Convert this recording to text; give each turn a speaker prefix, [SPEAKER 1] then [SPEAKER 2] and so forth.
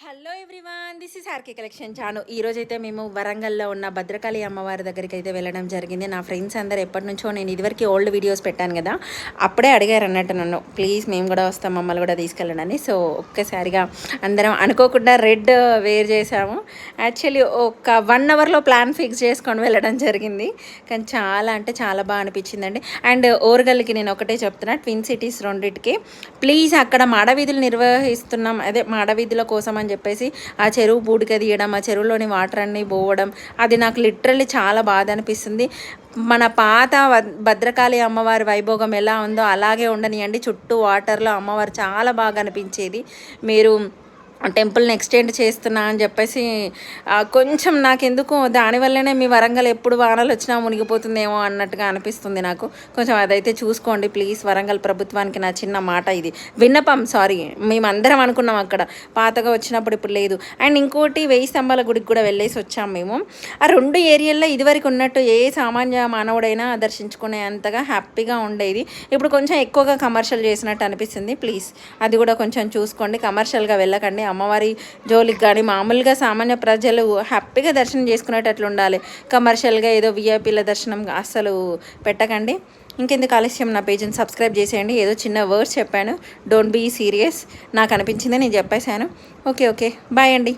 [SPEAKER 1] Hello everyone, this is RK collection channel. ఈరోజైతే మేము వరంగల్లో ఉన్న భద్రకాళి అమ్మవారి దగ్గరికి అయితే వెళ్ళడం జరిగింది. నా ఫ్రెండ్స్ అందరు ఎప్పటి నుంచో నేను ఇదివరకు ఓల్డ్ వీడియోస్ పెట్టాను కదా, అప్పుడే అడిగారు అన్నట్టు నన్ను, ప్లీజ్ మేము కూడా వస్తాం, మమ్మల్ని కూడా తీసుకెళ్ళండి. సో ఒక్కసారిగా అందరం అనుకోకుండా రెడ్ వేర్ చేసాము. యాక్చువల్లీ ఒక 1 అవర్లో ప్లాన్ ఫిక్స్ చేసుకొని వెళ్ళడం జరిగింది, కానీ చాలా అంటే చాలా బాగా అనిపించిందండి. అండ్ ఓరగల్కి నేను ఒకటే చెప్తున్నా, ట్విన్ సిటీస్ రెండింటికి ప్లీజ్ అక్కడ మాడవీధులు నిర్వహిస్తున్నాం, అదే మాడవీధుల కోసం అని చెప్పేసి ఆ చెరువు బూడిక తీయడం, ఆ చెరువులోని వాటర్ అన్నీ పోవడం, అది నాకు లిటరల్లీ చాలా బాధ అనిపిస్తుంది. మన పాత భద్రకాళి అమ్మవారి వైభోగం ఎలా ఉందో అలాగే ఉండనియండి. చుట్టూ వాటర్లో అమ్మవారు చాలా బాగా అనిపించేది. మీరు టెంపుల్ని ఎక్స్టెండ్ చేస్తున్నా అని చెప్పేసి కొంచెం నాకెందుకు దానివల్లనే మీ వరంగల్ ఎప్పుడు వానలు వచ్చినా మునిగిపోతుందేమో అన్నట్టుగా అనిపిస్తుంది నాకు. కొంచెం అదైతే చూసుకోండి ప్లీజ్. వరంగల్ ప్రభుత్వానికి నా చిన్న మాట, ఇది విన్నపం. సారీ, మేమందరం అనుకున్నాం అక్కడ పాతగా వచ్చినప్పుడు, ఇప్పుడు లేదు. అండ్ ఇంకోటి 1000 స్తంభాల గుడికి కూడా వెళ్ళేసి వచ్చాము మేము. ఆ 2 ఏరియాల్లో ఇదివరకు ఉన్నట్టు ఏ సామాన్య మానవుడైనా దర్శించుకునే అంతగా హ్యాపీగా ఉండేది. ఇప్పుడు కొంచెం ఎక్కువగా కమర్షియల్ చేసినట్టు అనిపిస్తుంది. ప్లీజ్ అది కూడా కొంచెం చూసుకోండి, కమర్షియల్గా వెళ్ళకండి. అమ్మవారి జోలికి కానీ మామూలుగా సామాన్య ప్రజలు హ్యాపీగా దర్శనం చేసుకునేటట్లు ఉండాలి. కమర్షియల్గా ఏదో విఐపీల దర్శనం అస్సలు పెట్టకండి. ఇంకెందుకు ఆలస్యం, నా పేజ్ని సబ్స్క్రైబ్ చేసేయండి. ఏదో చిన్న వర్డ్స్ చెప్పాను, డోంట్ బీ సీరియస్, నాకు అనిపించింది నేను చెప్పేశాను. ఓకే, బాయ్ అండి.